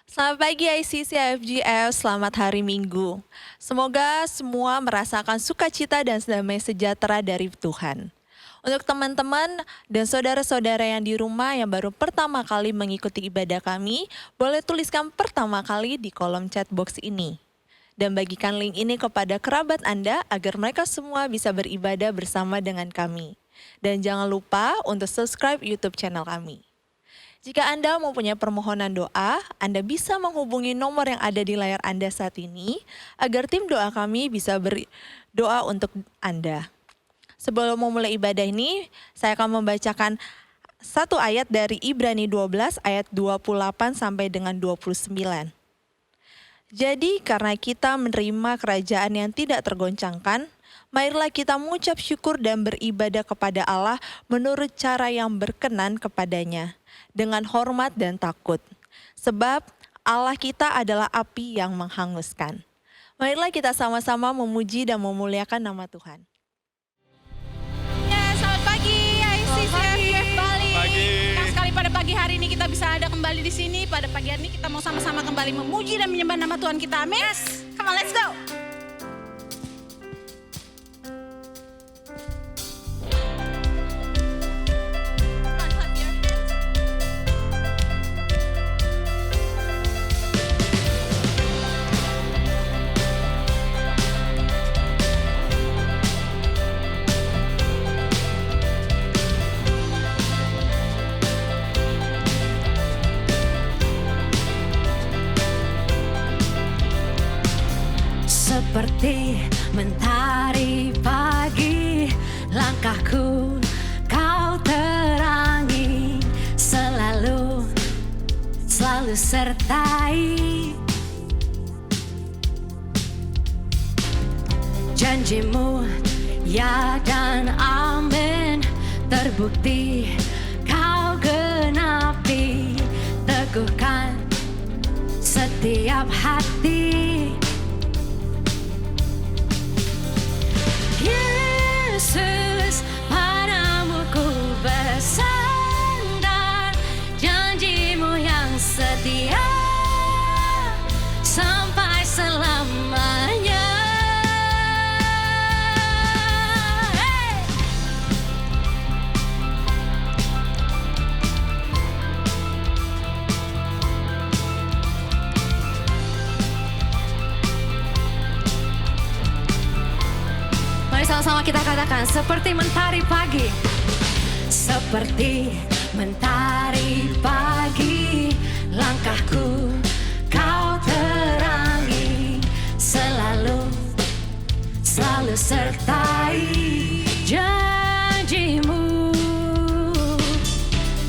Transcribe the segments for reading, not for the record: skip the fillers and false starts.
Selamat pagi ICC FGF, selamat hari Minggu. Semoga semua merasakan sukacita dan damai sejahtera dari Tuhan. Untuk teman-teman dan saudara-saudara yang di rumah yang baru pertama kali mengikuti ibadah kami, boleh tuliskan pertama kali di kolom chat box ini. Dan bagikan link ini kepada kerabat Anda agar mereka semua bisa beribadah bersama dengan kami. Dan jangan lupa untuk subscribe YouTube channel kami. Jika Anda mempunyai permohonan doa, Anda bisa menghubungi nomor yang ada di layar Anda saat ini agar tim doa kami bisa berdoa untuk Anda. Sebelum memulai ibadah ini, saya akan membacakan satu ayat dari Ibrani 12 ayat 28 sampai dengan 29. Jadi karena kita menerima kerajaan yang tidak tergoncangkan, marilah kita mengucap syukur dan beribadah kepada Allah menurut cara yang berkenan kepadanya, dengan hormat dan takut. Sebab Allah kita adalah api yang menghanguskan. Marilah kita sama-sama memuji dan memuliakan nama Tuhan. Ya, selamat pagi ICCFGF Bali. Senang sekali pada pagi hari ini kita bisa ada kembali di sini. Pada pagi hari ini kita mau sama-sama kembali memuji dan menyembah nama Tuhan kita. Amin. Yes. Come on, let's go. Seperti mentari pagi, langkahku kau terangi, selalu sertai. Janjimu ya dan amin, terbukti kau genapi, teguhkan setiap hati. Yesus, padamu ku bersandar, janjimu yang setia sampai selamanya. Hey! Mari sama-sama kita katakan, seperti mentari pagi. Seperti mentari pagi, langkahku kau terangi, selalu sertai.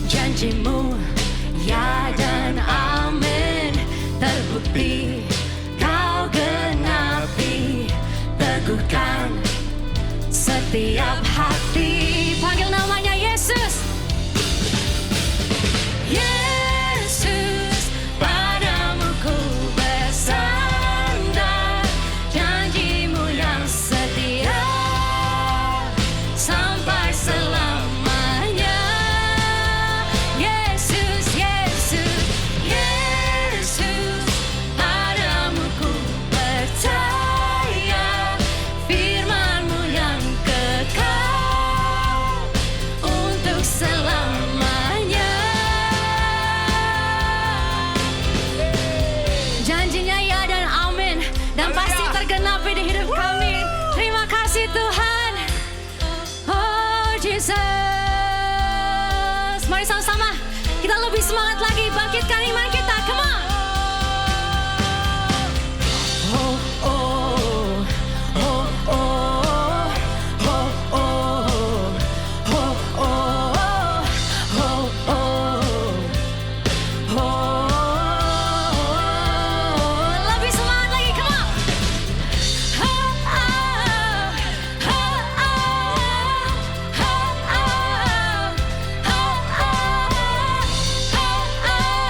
Janjimu ya dan amin, terbukti kau genapi, teguhkan setiap hati. Panggil namanya Yesus. Yesus, padamu ku bersandar, janjimu yang setia sampai selamanya. Yesus, Yesus, Yesus, padamu ku percaya, firman-Mu yang kekal untuk selamanya. Janjinya ya dan amin, dan pasti tergenapi di hidup kami. Terima kasih Tuhan. Oh Jesus. Mari sama-sama kita lebih semangat lagi, bangkitkan iman kita. Come on. Oh, oh, oh, oh, oh, oh, oh, oh, oh, oh. Lebih semangat lagi, come on. Oh, oh, oh, oh, oh, oh, oh, oh.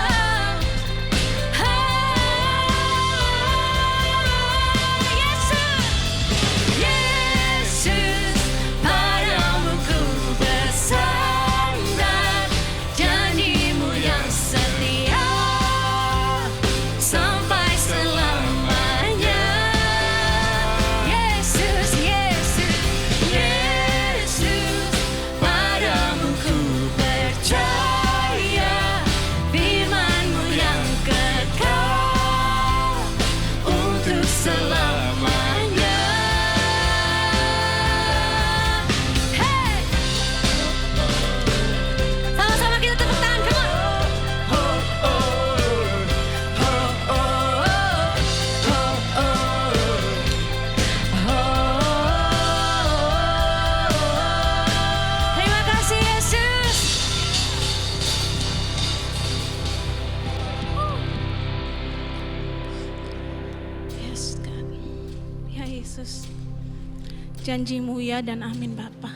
janjimu ya dan amin Bapa.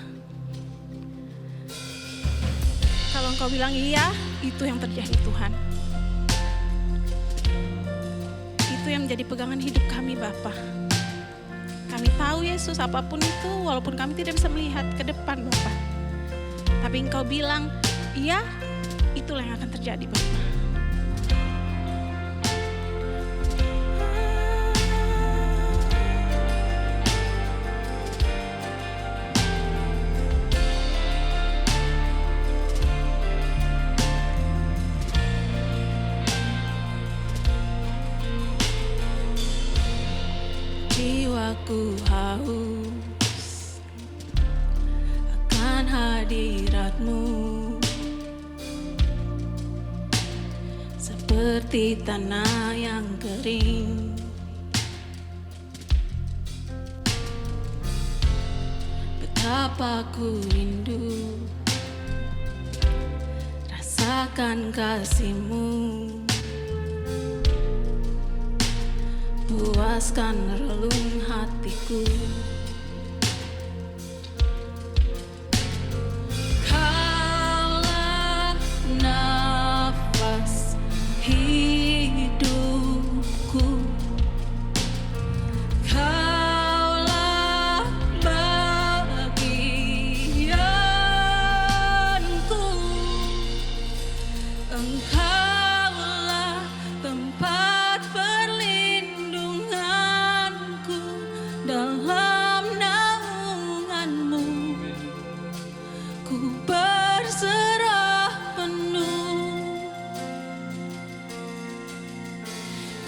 Kalau Engkau bilang iya, itu yang terjadi Tuhan. Itu yang menjadi pegangan hidup kami Bapa. Kami tahu Yesus apapun itu, walaupun kami tidak bisa melihat ke depan Bapa. Tapi Engkau bilang iya, itulah yang akan terjadi Bapa. Jiwaku haus akan hadirat-Mu, seperti tanah yang kering. Betapa ku rindu rasakan kasih-Mu, puaskan relung hatiku. Kaulah nafas hidupku, Kaulah bagianku, Engkaulah tempat perlindunganku, dalam naungan-Mu ku berserah penuh.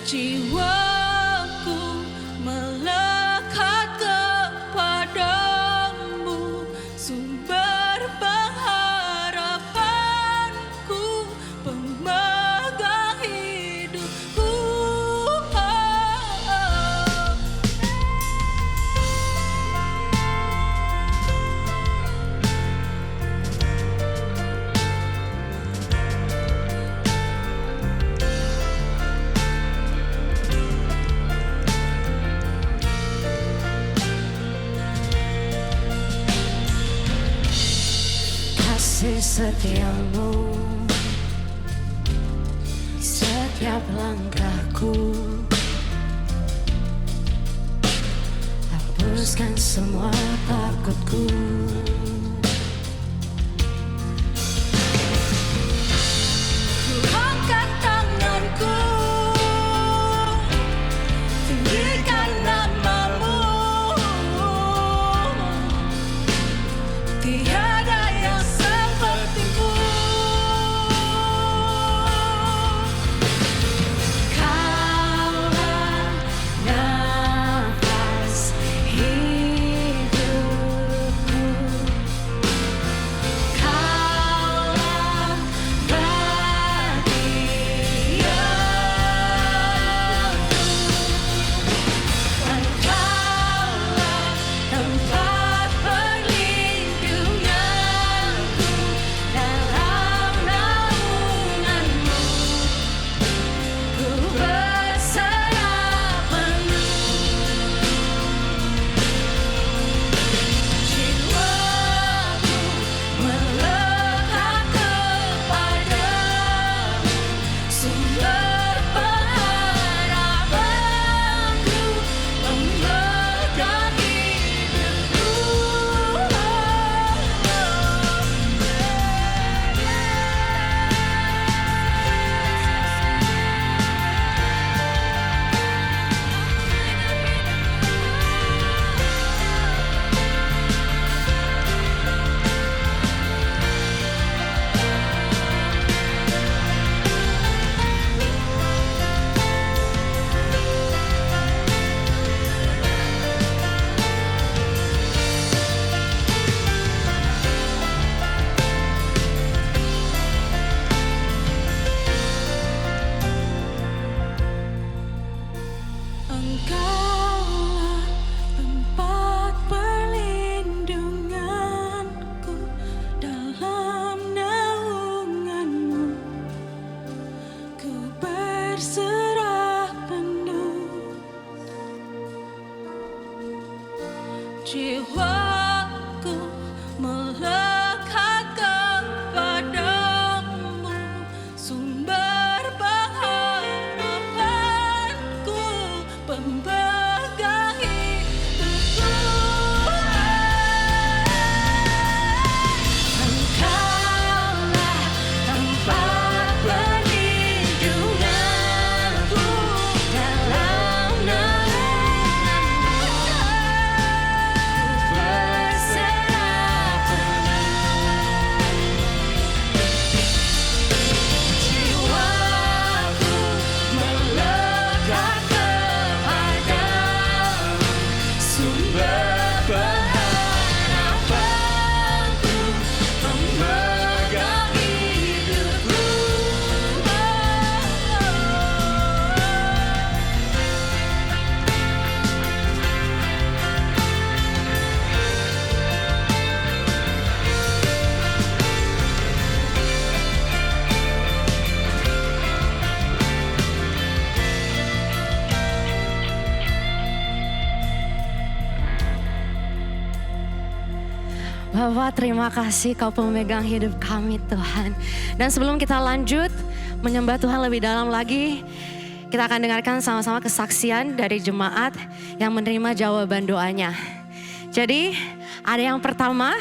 Jiwaku melekat kepadamu, sumber pengharapanku, pemegang hidupku. Kasih setia-Mu di setiap langkahku, hapuskan semua takutku. Ku angkat tanganku, tinggikan nama-Mu. Tiada yang seperti-Mu. Kaulah nafas hidupku, Bapak, terima kasih Kau pemegang hidup kami Tuhan. Dan sebelum kita lanjut menyembah Tuhan lebih dalam lagi, kita akan dengarkan sama-sama kesaksian dari jemaat yang menerima jawaban doanya. Jadi ada yang pertama,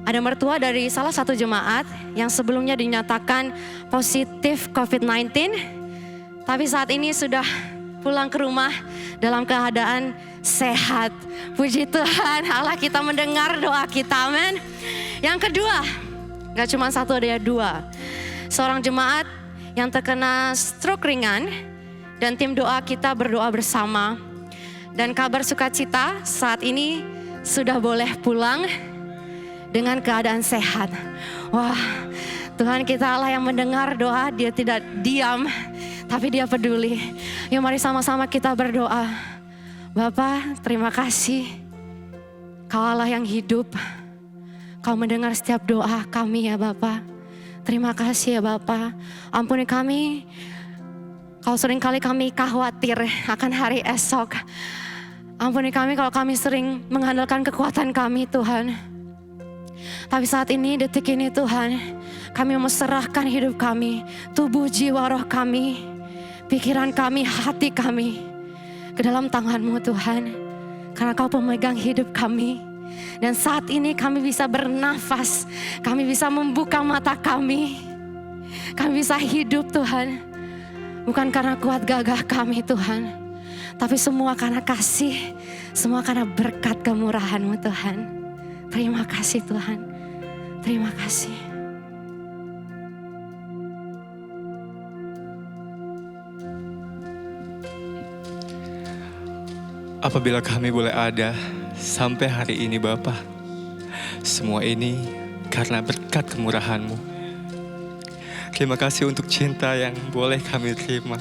ada mertua dari salah satu jemaat yang sebelumnya dinyatakan positif COVID-19, tapi saat ini sudah pulang ke rumah dalam keadaan sehat. Puji Tuhan, Allah kita mendengar doa kita, amin. Yang kedua, gak cuma satu, ada dua. Seorang jemaat yang terkena stroke ringan dan tim doa kita berdoa bersama. Dan kabar sukacita saat ini sudah boleh pulang dengan keadaan sehat. Wah, Tuhan kita Allah yang mendengar doa, Dia tidak diam, tapi Dia peduli. Yuk mari sama-sama kita berdoa. Bapa, terima kasih. Kau Allah yang hidup. Kau mendengar setiap doa kami ya Bapa. Terima kasih ya Bapa. Ampuni kami. Kalau seringkali kami khawatir akan hari esok. Ampuni kami kalau kami sering mengandalkan kekuatan kami Tuhan. Tapi saat ini, detik ini Tuhan, kami mau serahkan hidup kami, tubuh, jiwa, roh kami, pikiran kami, hati kami ke dalam tangan-Mu Tuhan. Karena Kau pemegang hidup kami. Dan saat ini kami bisa bernafas, kami bisa membuka mata kami. Kami bisa hidup Tuhan. Bukan karena kuat gagah kami Tuhan, tapi semua karena kasih, semua karena berkat kemurahan-Mu Tuhan. Terima kasih Tuhan, terima kasih. Apabila kami boleh ada sampai hari ini Bapa, semua ini karena berkat kemurahan-Mu. Terima kasih untuk cinta yang boleh kami terima.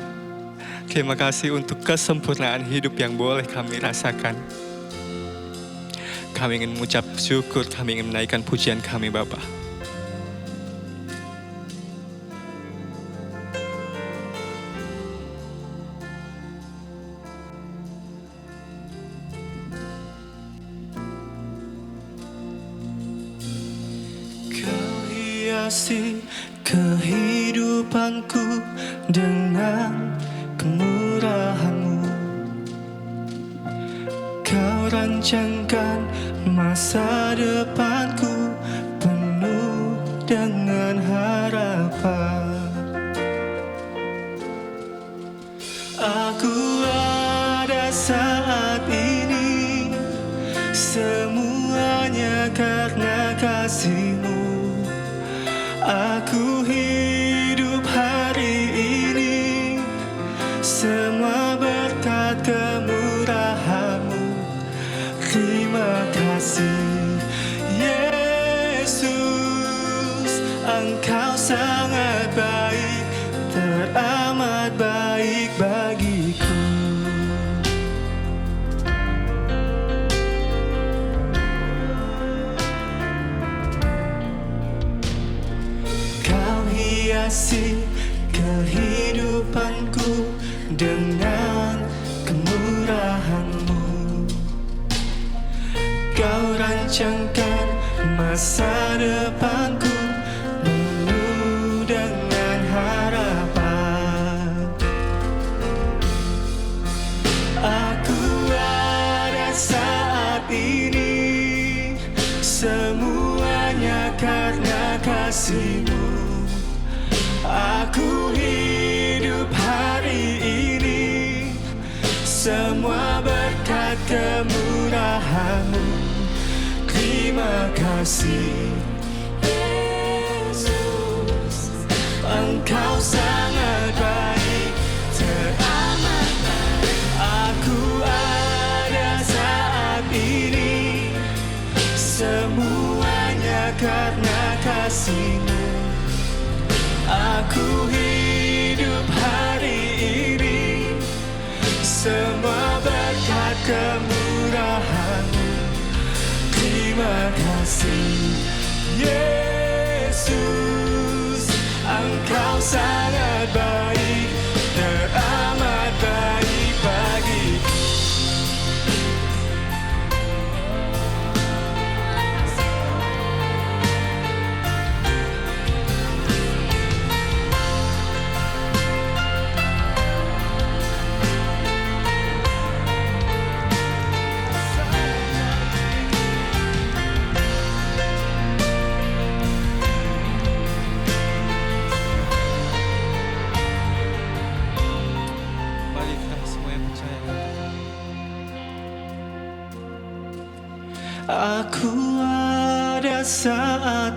Terima kasih untuk kesempurnaan hidup yang boleh kami rasakan. Kami ingin mengucap syukur, kami ingin menaikkan pujian kami Bapa. Kehidupanku dengan kemurahan-Mu. Kau rancangkan masa depanku penuh dengan harapan. Aku ada saat ini, semuanya karena kasih-Mu. Aku hidup hari ini, semua berkat kemurahan-Mu. Terima kasih Yesus, Engkau sangat baik, teramat baik bagiku. Hiasi kehidupanku dengan kemurahan-Mu. Kau rancangkan masa depanku penuh dengan harapan. Aku ada saat ini, semuanya karena kasih-Mu. Aku hidup hari ini, semua berkat kemurahan-Mu. Terima kasih Yesus, Engkau sangat baik, teramat baik. Aku ada saat ini, semuanya karena kasih-Mu. Aku hidup hari ini, semua berkat kemurahan-Mu. Terima kasih Yesus, Engkau sangat baik, teramat baik bagiku.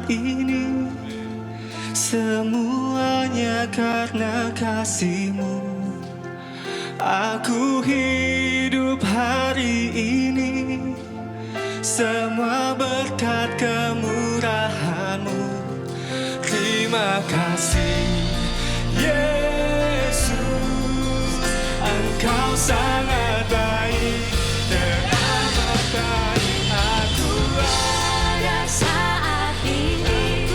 ini, semuanya karena kasih-Mu. Aku hidup hari ini, semua berkat kemurahan-Mu. Terima kasih Yesus, Engkau sangat baik, teramat baik. Aku ada Saat ini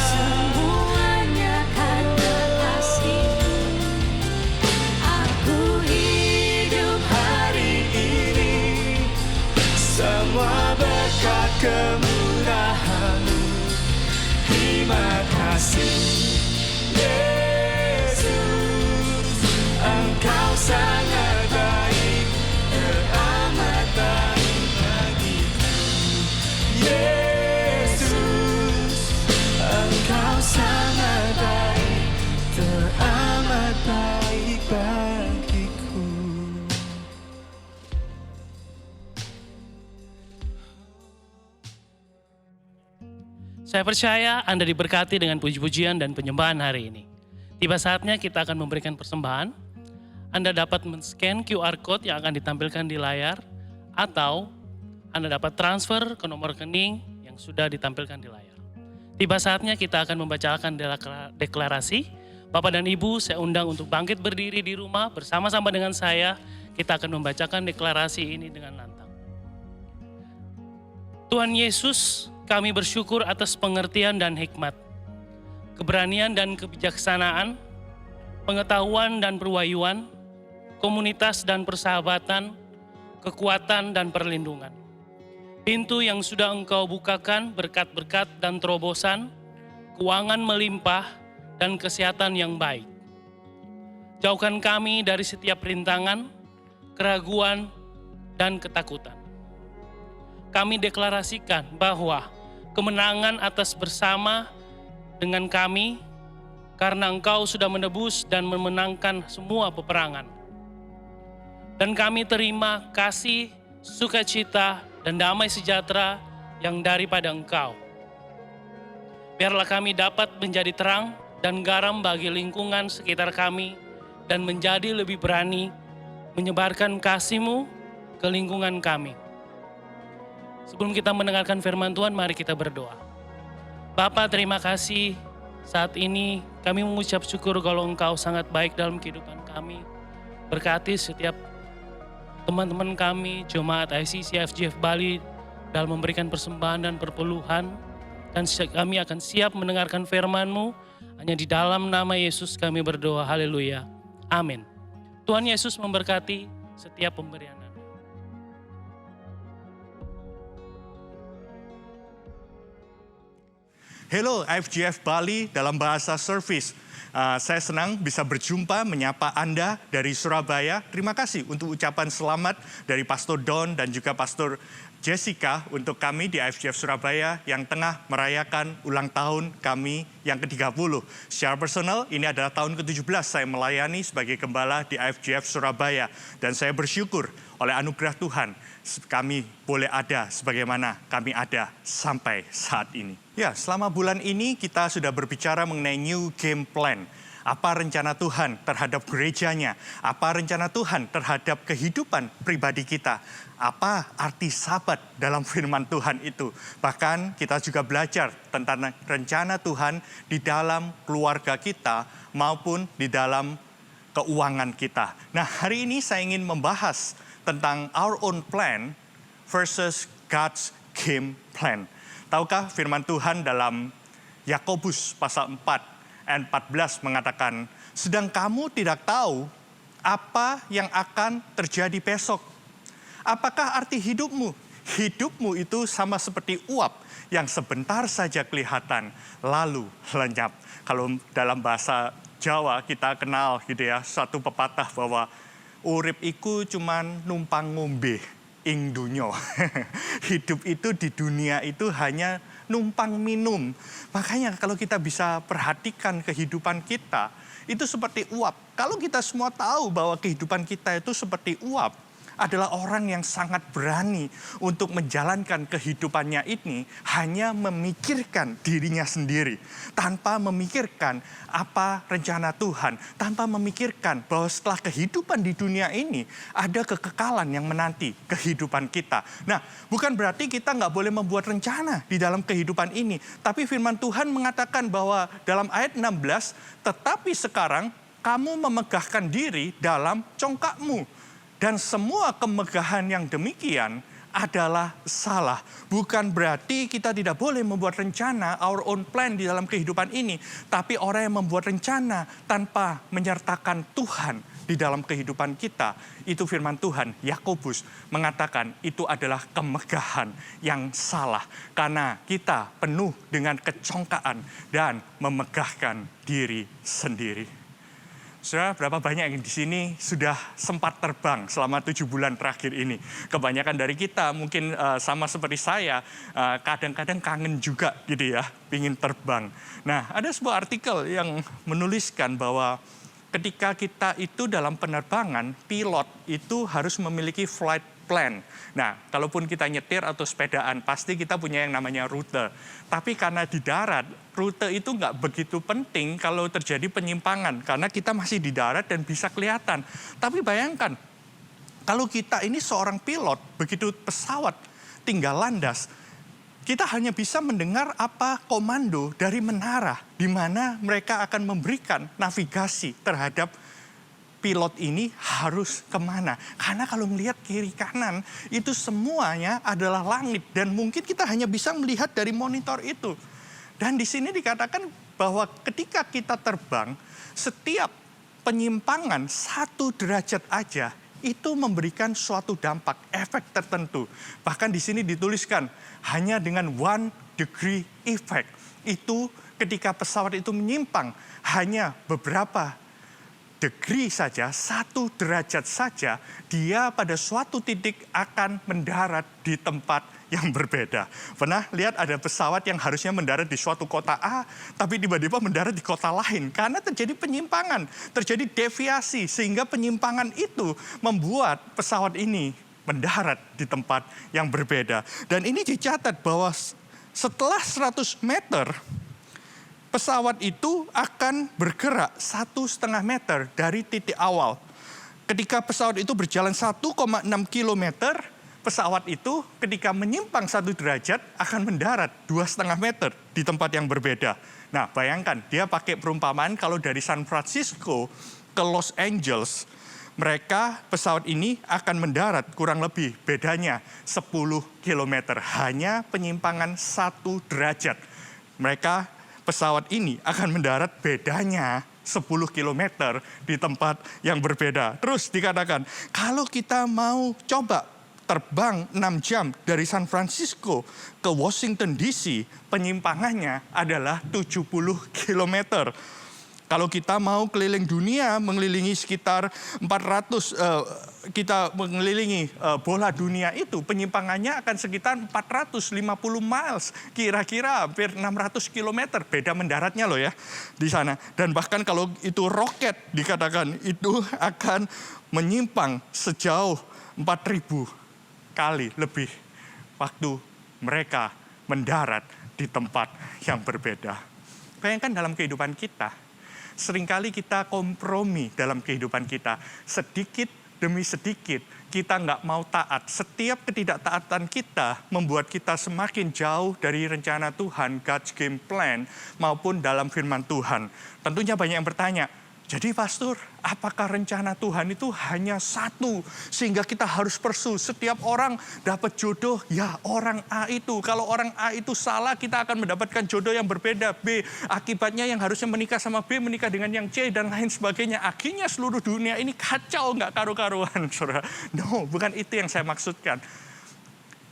semuanya karena kasih-Mu. Aku hidup hari ini, semua berkat kemurahan-Mu. Terima kasih Yesus, Engkau sangat baik, teramat baik bagiku. Yesus, Engkau sangat baik, teramat baik bagiku. Saya percaya Anda diberkati dengan puji-pujian dan penyembahan hari ini. Tiba saatnya kita akan memberikan persembahan. Anda dapat men-scan QR Code yang akan ditampilkan di layar, atau Anda dapat transfer ke nomor rekening yang sudah ditampilkan di layar. Tiba saatnya kita akan membacakan deklarasi. Bapak dan Ibu, saya undang untuk bangkit berdiri di rumah bersama-sama dengan saya. Kita akan membacakan deklarasi ini dengan lantang. Tuhan Yesus, kami bersyukur atas pengertian dan hikmat, keberanian dan kebijaksanaan, pengetahuan dan perwayuan, komunitas dan persahabatan, kekuatan dan perlindungan. Pintu yang sudah Engkau bukakan, berkat-berkat dan terobosan, keuangan melimpah, dan kesehatan yang baik. Jauhkan kami dari setiap rintangan, keraguan, dan ketakutan. Kami deklarasikan bahwa kemenangan atas bersama dengan kami, karena Engkau sudah menebus dan memenangkan semua peperangan. Dan kami terima kasih, sukacita, dan damai sejahtera yang daripada Engkau. Biarlah kami dapat menjadi terang dan garam bagi lingkungan sekitar kami, dan menjadi lebih berani menyebarkan kasih-Mu ke lingkungan kami. Sebelum kita mendengarkan firman Tuhan, mari kita berdoa. Bapa, terima kasih. Saat ini kami mengucap syukur kalau Engkau sangat baik dalam kehidupan kami. Berkati setiap teman-teman kami, jemaat ICC FGF Bali, dalam memberikan persembahan dan perpuluhan. Dan kami akan siap mendengarkan firman-Mu. Hanya di dalam nama Yesus kami berdoa. Haleluya. Amin. Tuhan Yesus memberkati setiap pemberian. Hello FGF Bali dalam bahasa service. Saya senang bisa berjumpa menyapa Anda dari Surabaya. Terima kasih untuk ucapan selamat dari Pastor Don dan juga Pastor Jessica untuk kami di FGF Surabaya yang tengah merayakan ulang tahun kami yang ke-30. Secara personal, ini adalah tahun ke-17 saya melayani sebagai gembala di FGF Surabaya. Dan saya bersyukur oleh anugerah Tuhan, kami boleh ada sebagaimana kami ada sampai saat ini. Ya, selama bulan ini kita sudah berbicara mengenai New Game Plan. Apa rencana Tuhan terhadap gerejanya? Apa rencana Tuhan terhadap kehidupan pribadi kita? Apa arti Sabat dalam firman Tuhan itu? Bahkan kita juga belajar tentang rencana Tuhan di dalam keluarga kita maupun di dalam keuangan kita. Nah, hari ini saya ingin membahas tentang our own plan versus God's game plan. Tahukah firman Tuhan dalam Yakobus pasal 4 ayat 14 mengatakan, sedang kamu tidak tahu apa yang akan terjadi besok. Apakah arti hidupmu? Hidupmu itu sama seperti uap yang sebentar saja kelihatan, lalu lenyap. Kalau dalam bahasa Jawa kita kenal gitu ya, satu pepatah bahwa urip iku cuman numpang ngombe ing dunyo. Hidup itu di dunia itu hanya numpang minum. Makanya kalau kita bisa perhatikan kehidupan kita, itu seperti uap. Kalau kita semua tahu bahwa kehidupan kita itu seperti uap, adalah orang yang sangat berani untuk menjalankan kehidupannya ini hanya memikirkan dirinya sendiri. Tanpa memikirkan apa rencana Tuhan. Tanpa memikirkan bahwa setelah kehidupan di dunia ini ada kekekalan yang menanti kehidupan kita. Nah, bukan berarti kita nggak boleh membuat rencana di dalam kehidupan ini. Tapi firman Tuhan mengatakan bahwa dalam ayat 16, tetapi sekarang kamu memegahkan diri dalam congkakmu. Dan semua kemegahan yang demikian adalah salah. Bukan berarti kita tidak boleh membuat rencana, our own plan di dalam kehidupan ini. Tapi orang yang membuat rencana tanpa menyertakan Tuhan di dalam kehidupan kita, itu firman Tuhan, Yakobus mengatakan itu adalah kemegahan yang salah. Karena kita penuh dengan kecongkaan dan memegahkan diri sendiri. Saudara, berapa banyak yang di sini sudah sempat terbang selama 7 bulan terakhir ini? Kebanyakan dari kita mungkin sama seperti saya, kadang-kadang kangen juga gitu ya, ingin terbang. Nah, ada sebuah artikel yang menuliskan bahwa ketika kita itu dalam penerbangan, pilot itu harus memiliki flight plan. Nah, kalaupun kita nyetir atau sepedaan, pasti kita punya yang namanya rute. Tapi karena di darat, rute itu nggak begitu penting kalau terjadi penyimpangan. Karena kita masih di darat dan bisa kelihatan. Tapi bayangkan, kalau kita ini seorang pilot, begitu pesawat tinggal landas, kita hanya bisa mendengar apa komando dari menara, di mana mereka akan memberikan navigasi terhadap pilot ini harus kemana. Karena kalau melihat kiri kanan, itu semuanya adalah langit. Dan mungkin kita hanya bisa melihat dari monitor itu. Dan di sini dikatakan bahwa ketika kita terbang, setiap penyimpangan 1 derajat aja, itu memberikan suatu dampak, efek tertentu. Bahkan di sini dituliskan, hanya dengan 1 degree effect. Itu ketika pesawat itu menyimpang, hanya beberapa degree saja, 1 derajat saja, dia pada suatu titik akan mendarat di tempat yang berbeda. Pernah lihat ada pesawat yang harusnya mendarat di suatu kota A, tapi tiba-tiba mendarat di kota lain. Karena terjadi penyimpangan, terjadi deviasi, sehingga penyimpangan itu membuat pesawat ini mendarat di tempat yang berbeda. Dan ini dicatat bahwa setelah 100 meter, pesawat itu akan bergerak 1,5 meter dari titik awal. Ketika pesawat itu berjalan 1,6 kilometer, pesawat itu ketika menyimpang 1 derajat akan mendarat 2,5 meter di tempat yang berbeda. Nah, bayangkan dia pakai perumpamaan kalau dari San Francisco ke Los Angeles, mereka pesawat ini akan mendarat kurang lebih bedanya 10 kilometer. Hanya penyimpangan 1 derajat. Pesawat ini akan mendarat bedanya 10 km di tempat yang berbeda. Terus dikatakan, kalau kita mau coba terbang 6 jam dari San Francisco ke Washington DC, penyimpangannya adalah 70 km. Kalau kita mau keliling dunia, mengelilingi sekitar 400, kita mengelilingi bola dunia itu, penyimpangannya akan sekitar 450 miles, kira-kira hampir 600 km, beda mendaratnya loh ya di sana. Dan bahkan kalau itu roket dikatakan itu akan menyimpang sejauh 4.000 kali lebih waktu mereka mendarat di tempat yang berbeda. Bayangkan dalam kehidupan kita, seringkali kita kompromi dalam kehidupan kita. Sedikit demi sedikit kita nggak mau taat. Setiap ketidaktaatan kita membuat kita semakin jauh dari rencana Tuhan, God's game plan, maupun dalam firman Tuhan. Tentunya banyak yang bertanya, jadi pastor, apakah rencana Tuhan itu hanya satu sehingga kita harus pursue? Setiap orang dapat jodoh, ya orang A itu. Kalau orang A itu salah, kita akan mendapatkan jodoh yang berbeda. B, akibatnya yang harusnya menikah sama B, menikah dengan yang C, dan lain sebagainya. Akhirnya seluruh dunia ini kacau, nggak karu-karuan. Saudara. No, bukan itu yang saya maksudkan.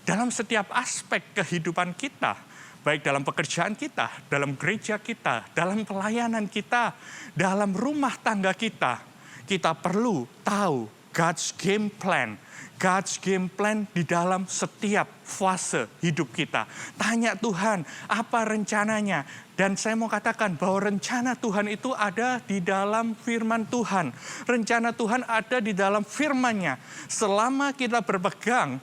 Dalam setiap aspek kehidupan kita, baik dalam pekerjaan kita, dalam gereja kita, dalam pelayanan kita, dalam rumah tangga kita, kita perlu tahu God's game plan. God's game plan di dalam setiap fase hidup kita. Tanya Tuhan, apa rencananya? Dan saya mau katakan bahwa rencana Tuhan itu ada di dalam firman Tuhan. Rencana Tuhan ada di dalam firman-Nya. Selama kita berpegang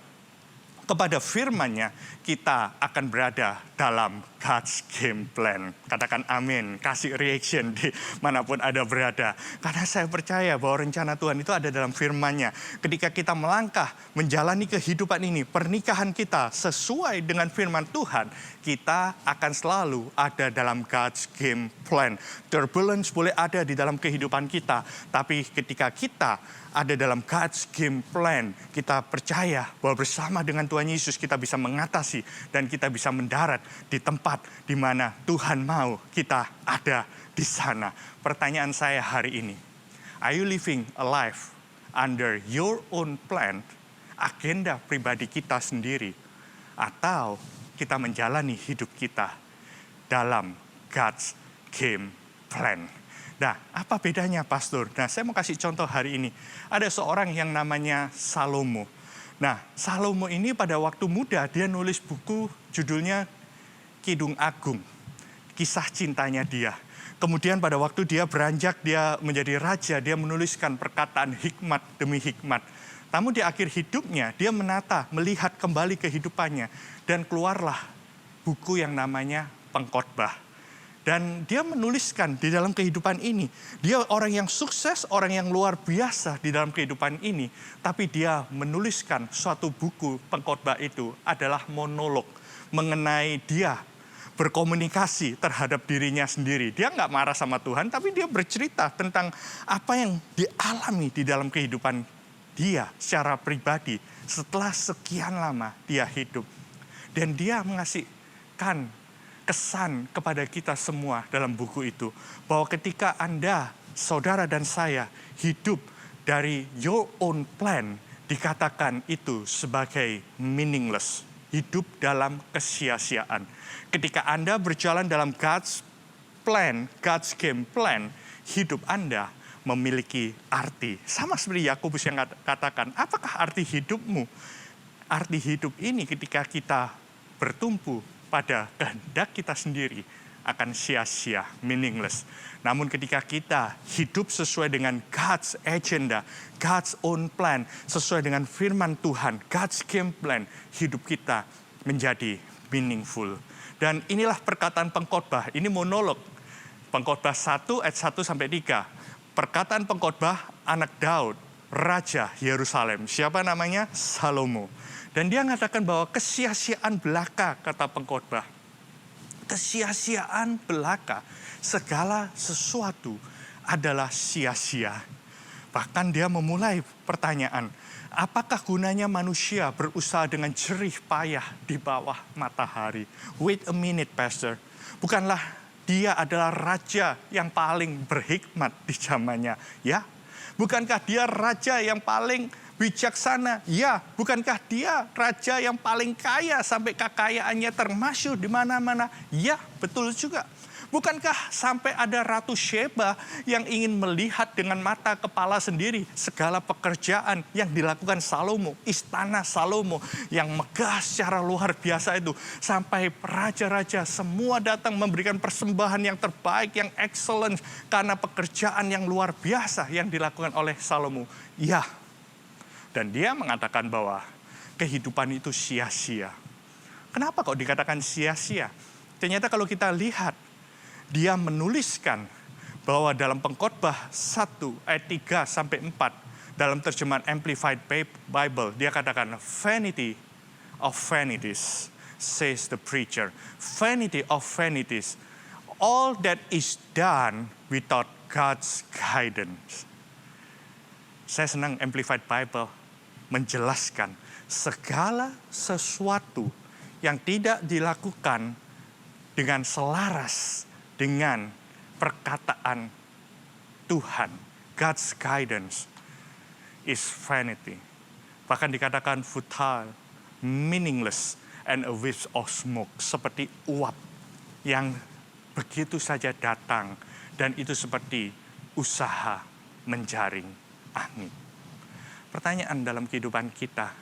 kepada firman-Nya, kita akan berada dalam God's game plan. Katakan amin, kasih reaction di manapun ada berada. Karena saya percaya bahwa rencana Tuhan itu ada dalam firman-Nya. Ketika kita melangkah menjalani kehidupan ini, pernikahan kita sesuai dengan firman Tuhan, kita akan selalu ada dalam God's game plan. Turbulence boleh ada di dalam kehidupan kita, tapi ketika kita ada dalam God's game plan, kita percaya bahwa bersama dengan Tuhan Yesus kita bisa mengatasi dan kita bisa mendarat di tempat di mana Tuhan mau kita ada di sana. Pertanyaan saya hari ini, are you living a life under your own plan, agenda pribadi kita sendiri, atau kita menjalani hidup kita dalam God's game plan? Nah, apa bedanya, Pastor? Nah, saya mau kasih contoh hari ini. Ada seorang yang namanya Salomo. Nah, Salomo ini pada waktu muda, dia nulis buku judulnya Kidung Agung. Kisah cintanya dia. Kemudian pada waktu dia beranjak, dia menjadi raja, dia menuliskan perkataan hikmat demi hikmat. Namun di akhir hidupnya, dia menata, melihat kembali kehidupannya. Dan keluarlah buku yang namanya Pengkhotbah. Dan dia menuliskan di dalam kehidupan ini. Dia orang yang sukses, orang yang luar biasa di dalam kehidupan ini. Tapi dia menuliskan suatu buku Pengkhotbah itu adalah monolog. Mengenai dia berkomunikasi terhadap dirinya sendiri. Dia nggak marah sama Tuhan, tapi dia bercerita tentang apa yang dialami di dalam kehidupan dia secara pribadi. Setelah sekian lama dia hidup. Dan dia mengasihkan kesan kepada kita semua dalam buku itu. Bahwa ketika Anda, saudara dan saya hidup dari your own plan, dikatakan itu sebagai meaningless. Hidup dalam kesia-siaan. Ketika Anda berjalan dalam God's plan, God's game plan, hidup Anda memiliki arti. Sama seperti Yakobus yang katakan, apakah arti hidupmu? Arti hidup ini ketika kita bertumpu pada kehendak kita sendiri akan sia-sia, meaningless. Namun ketika kita hidup sesuai dengan God's agenda, God's own plan, sesuai dengan firman Tuhan, God's game plan, hidup kita menjadi meaningful. Dan inilah perkataan pengkhotbah, ini monolog. Pengkhotbah 1 ayat 1 sampai 3. Perkataan pengkhotbah anak Daud, Raja Yerusalem. Siapa namanya? Salomo. Dan dia mengatakan bahwa kesia-siaan belaka, kata pengkhotbah. Kesia-siaan belaka, segala sesuatu adalah sia-sia. Bahkan dia memulai pertanyaan, apakah gunanya manusia berusaha dengan jerih payah di bawah matahari? Wait a minute, Pastor. Bukanlah dia adalah raja yang paling berhikmat di zamannya, ya? Bukankah dia raja yang paling bijaksana? Ya, bukankah dia raja yang paling kaya sampai kekayaannya termasyhur di mana-mana? Ya, betul juga. Bukankah sampai ada Ratu Sheba yang ingin melihat dengan mata kepala sendiri segala pekerjaan yang dilakukan Salomo, istana Salomo yang megah secara luar biasa itu. Sampai raja-raja semua datang memberikan persembahan yang terbaik, yang excellent karena pekerjaan yang luar biasa yang dilakukan oleh Salomo. Ya, dan dia mengatakan bahwa kehidupan itu sia-sia. Kenapa kok dikatakan sia-sia? Ternyata kalau kita lihat, dia menuliskan bahwa dalam Pengkhotbah 1 ayat 3 sampai 4 dalam terjemahan Amplified Bible, dia katakan vanity of vanities, says the preacher. Vanity of vanities, all that is done without God's guidance. Saya senang Amplified Bible menjelaskan segala sesuatu yang tidak dilakukan dengan selaras dengan perkataan Tuhan, God's guidance is vanity. Bahkan dikatakan futile, meaningless, and a wisp of smoke. Seperti uap yang begitu saja datang. Dan itu seperti usaha menjaring angin. Pertanyaan dalam kehidupan kita,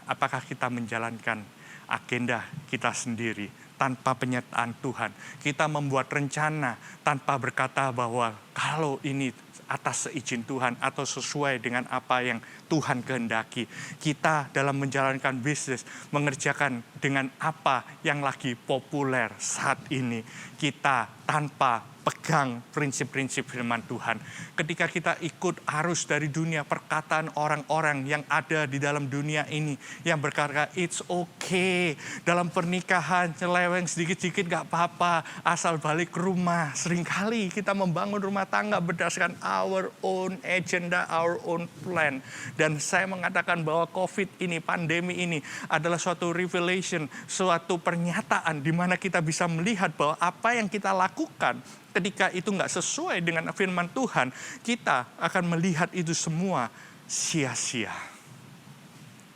apakah kita menjalankan agenda kita sendiri tanpa penyertaan Tuhan? Kita membuat rencana tanpa berkata bahwa kalau ini atas seizin Tuhan atau sesuai dengan apa yang Tuhan kehendaki. Kita dalam menjalankan bisnis, mengerjakan dengan apa yang lagi populer saat ini. Kita tanpa pegang prinsip-prinsip firman Tuhan. Ketika kita ikut arus dari dunia, perkataan orang-orang yang ada di dalam dunia ini, yang berkata, it's okay, dalam pernikahan nyeleweng sedikit-sedikit gak apa-apa, asal balik ke rumah. Seringkali kita membangun rumah tangga berdasarkan our own agenda, our own plan. Dan saya mengatakan bahwa COVID ini, pandemi ini adalah suatu revelation, suatu pernyataan di mana kita bisa melihat bahwa apa yang kita lakukan ketika itu nggak sesuai dengan firman Tuhan, kita akan melihat itu semua sia-sia.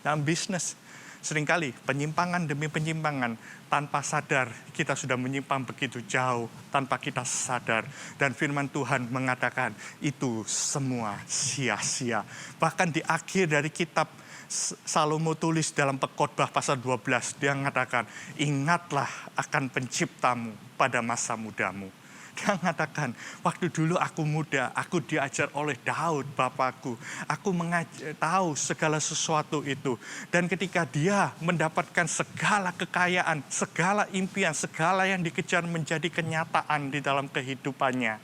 Dalam bisnis, seringkali penyimpangan demi penyimpangan, tanpa sadar kita sudah menyimpang begitu jauh, tanpa kita sadar. Dan firman Tuhan mengatakan itu semua sia-sia. Bahkan di akhir dari kitab Salomo tulis dalam Pengkhotbah pasal 12, dia mengatakan, ingatlah akan penciptamu pada masa mudamu. Dia mengatakan, waktu dulu aku muda, aku diajar oleh Daud, bapakku. Aku tahu segala sesuatu itu. Dan ketika dia mendapatkan segala kekayaan, segala impian, segala yang dikejar menjadi kenyataan di dalam kehidupannya,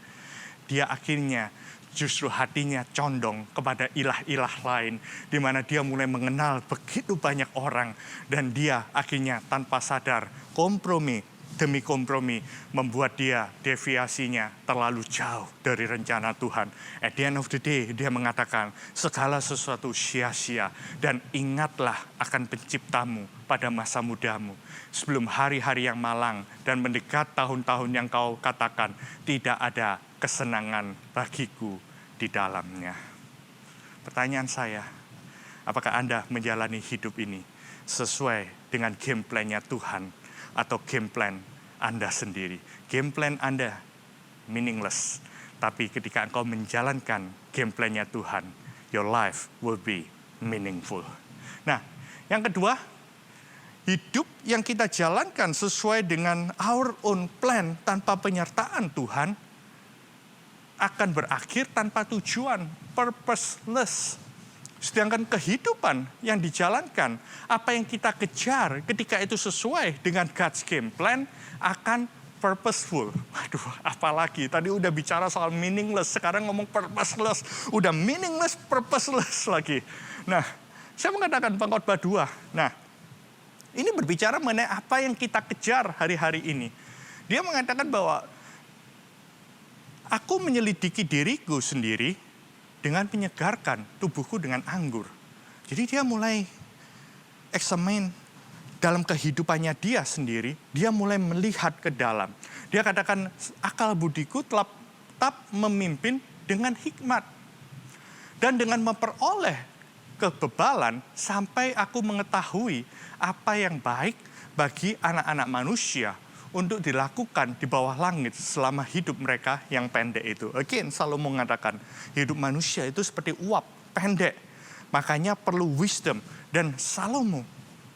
dia akhirnya justru hatinya condong kepada ilah-ilah lain, di mana dia mulai mengenal begitu banyak orang. Dan dia akhirnya tanpa sadar, kompromi demi kompromi membuat dia deviasinya terlalu jauh dari rencana Tuhan. At the end of the day, dia mengatakan segala sesuatu sia-sia, dan ingatlah akan penciptamu pada masa mudamu. Sebelum hari-hari yang malang dan mendekat tahun-tahun yang kau katakan tidak ada kesenangan bagiku di dalamnya. Pertanyaan saya, apakah Anda menjalani hidup ini sesuai dengan game plan-nya Tuhan atau game plan Anda sendiri? Game plan Anda meaningless, tapi ketika engkau menjalankan game plan-nya Tuhan, your life will be meaningful. Nah, yang kedua, hidup yang kita jalankan sesuai dengan our own plan tanpa penyertaan Tuhan akan berakhir tanpa tujuan, purposeless. Sedangkan kehidupan yang dijalankan, apa yang kita kejar ketika itu sesuai dengan God's game plan akan purposeful. Waduh, apalagi tadi udah bicara soal meaningless, sekarang ngomong purposeless. Udah meaningless, purposeless lagi. Nah, saya mengatakan Pengkhotbah 2. Nah, ini berbicara mengenai apa yang kita kejar hari-hari ini. Dia mengatakan bahwa aku menyelidiki diriku sendiri dengan menyegarkan tubuhku dengan anggur. Jadi dia mulai examine dalam kehidupannya dia sendiri, dia mulai melihat ke dalam. Dia katakan, akal budiku tetap memimpin dengan hikmat. Dan dengan memperoleh kebebalan sampai aku mengetahui apa yang baik bagi anak-anak manusia untuk dilakukan di bawah langit selama hidup mereka yang pendek itu. Again, Salomo mengatakan, hidup manusia itu seperti uap, pendek. Makanya perlu wisdom. Dan Salomo,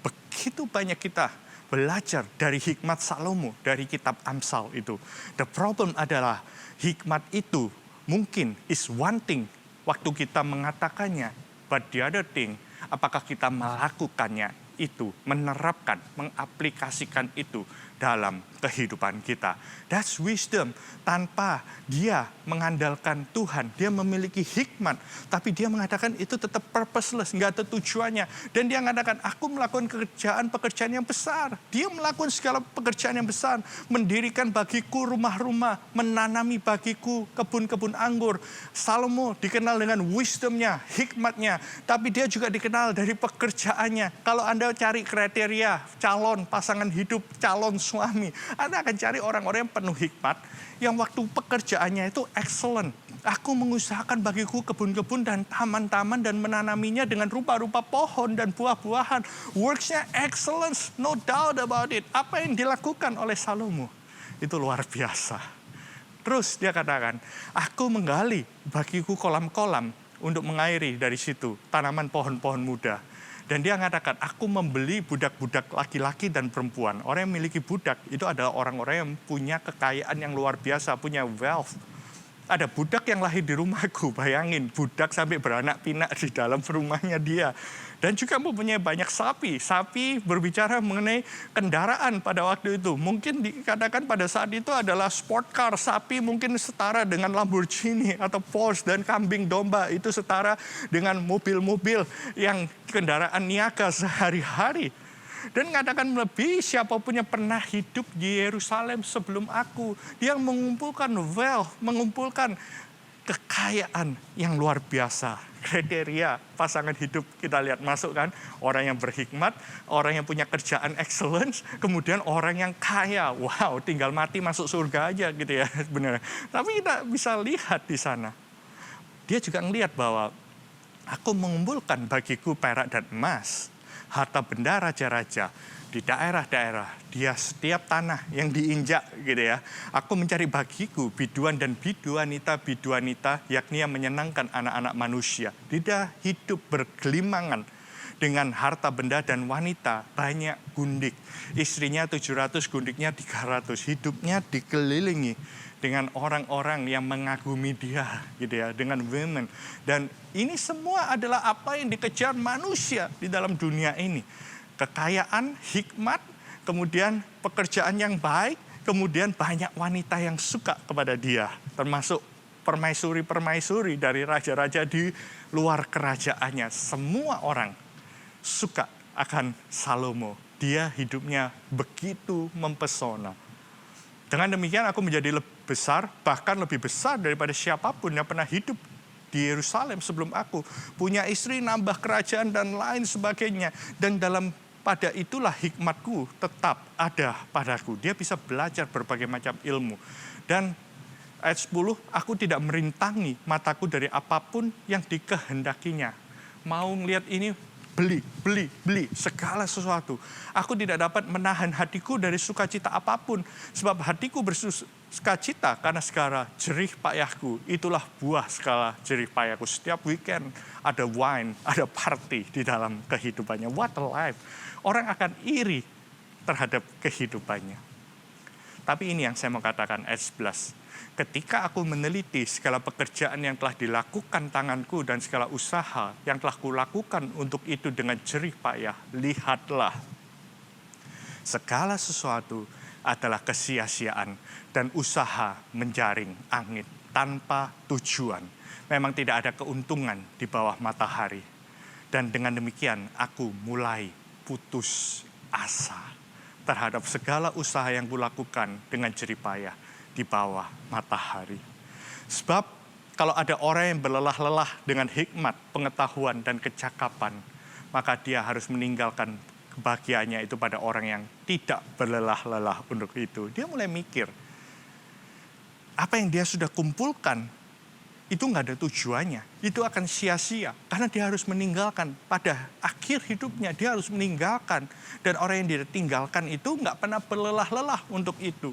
begitu banyak kita belajar dari hikmat Salomo, dari kitab Amsal itu. The problem adalah, hikmat itu mungkin is one thing waktu kita mengatakannya, but the other thing, apakah kita melakukannya itu, menerapkan, mengaplikasikan itu dalam kehidupan kita. That's wisdom. Tanpa dia mengandalkan Tuhan, dia memiliki hikmat, tapi dia mengatakan itu tetap purposeless, nggak ada tujuannya. Dan dia mengatakan, aku melakukan pekerjaan yang besar. Dia melakukan segala pekerjaan yang besar, mendirikan bagiku rumah-rumah, menanami bagiku kebun-kebun anggur. Salomo dikenal dengan wisdomnya, hikmatnya, tapi dia juga dikenal dari pekerjaannya. Kalau Anda cari kriteria calon pasangan hidup, calon suami, Anda akan cari orang-orang yang penuh hikmat, yang waktu pekerjaannya itu excellent. Aku mengusahakan bagiku kebun-kebun dan taman-taman dan menanaminya dengan rupa-rupa pohon dan buah-buahan. Works-nya excellence, no doubt about it. Apa yang dilakukan oleh Salomo itu luar biasa. Terus dia katakan, aku menggali bagiku kolam-kolam untuk mengairi dari situ tanaman pohon-pohon muda. Dan dia mengatakan, aku membeli budak-budak laki-laki dan perempuan. Orang yang memiliki budak itu adalah orang-orang yang punya kekayaan yang luar biasa, punya wealth. Ada budak yang lahir di rumahku, bayangin, budak sampai beranak pinak di dalam rumahnya dia. Dan juga mempunyai banyak sapi. Sapi berbicara mengenai kendaraan pada waktu itu. Mungkin dikatakan pada saat itu adalah sport car. Sapi mungkin setara dengan Lamborghini atau Porsche, dan kambing domba itu setara dengan mobil-mobil yang kendaraan niaga sehari-hari. Dan mengatakan lebih, siapapun yang pernah hidup di Yerusalem sebelum aku, dia mengumpulkan wealth, mengumpulkan kekayaan yang luar biasa. Kriteria pasangan hidup kita lihat masuk kan, orang yang berhikmat, orang yang punya kerjaan excellence, kemudian orang yang kaya. Wow, tinggal mati masuk surga aja gitu ya, benar. Tapi kita bisa lihat di sana, dia juga ngelihat bahwa aku mengumpulkan bagiku perak dan emas, harta benda raja-raja di daerah-daerah, dia setiap tanah yang diinjak gitu ya. Aku mencari bagiku biduan dan biduanita, yakni yang menyenangkan anak-anak manusia. Dia hidup bergelimangan dengan harta benda dan wanita, banyak gundik. Istrinya 700, gundiknya 300. Hidupnya dikelilingi dengan orang-orang yang mengagumi dia gitu ya, dengan women. Dan ini semua adalah apa yang dikejar manusia di dalam dunia ini. Kekayaan, hikmat, kemudian pekerjaan yang baik, kemudian banyak wanita yang suka kepada dia, termasuk permaisuri-permaisuri dari raja-raja di luar kerajaannya. Semua orang suka akan Salomo. Dia hidupnya begitu mempesona. Dengan demikian aku menjadi lebih besar, bahkan lebih besar daripada siapapun yang pernah hidup di Yerusalem sebelum aku. Punya istri, nambah kerajaan dan lain sebagainya. Dan pada itulah hikmatku tetap ada padaku. Dia bisa belajar berbagai macam ilmu. Dan ayat 10, aku tidak merintangi mataku dari apapun yang dikehendakinya. Mau ngelihat ini, beli, segala sesuatu. Aku tidak dapat menahan hatiku dari sukacita apapun. Sebab hatiku bersukacita karena segala jerih payahku. Itulah buah segala jerih payahku. Setiap weekend ada wine, ada party di dalam kehidupannya. What a life. Orang akan iri terhadap kehidupannya. Tapi ini yang saya mau katakan ayat 11. Ketika aku meneliti segala pekerjaan yang telah dilakukan tanganku dan segala usaha yang telah kulakukan untuk itu dengan jerih payah, lihatlah. Segala sesuatu adalah kesia-siaan dan usaha menjaring angin tanpa tujuan. Memang tidak ada keuntungan di bawah matahari. Dan dengan demikian aku mulai putus asa terhadap segala usaha yang kulakukan dengan jerih payah di bawah matahari. Sebab kalau ada orang yang berlelah-lelah dengan hikmat, pengetahuan, dan kecakapan, maka dia harus meninggalkan kebahagiaannya itu pada orang yang tidak berlelah-lelah untuk itu. Dia mulai mikir, apa yang dia sudah kumpulkan, itu nggak ada tujuannya. Itu akan sia-sia, karena dia harus meninggalkan. Pada akhir hidupnya, dia harus meninggalkan. Dan orang yang dia tinggalkan itu nggak pernah berlelah-lelah untuk itu.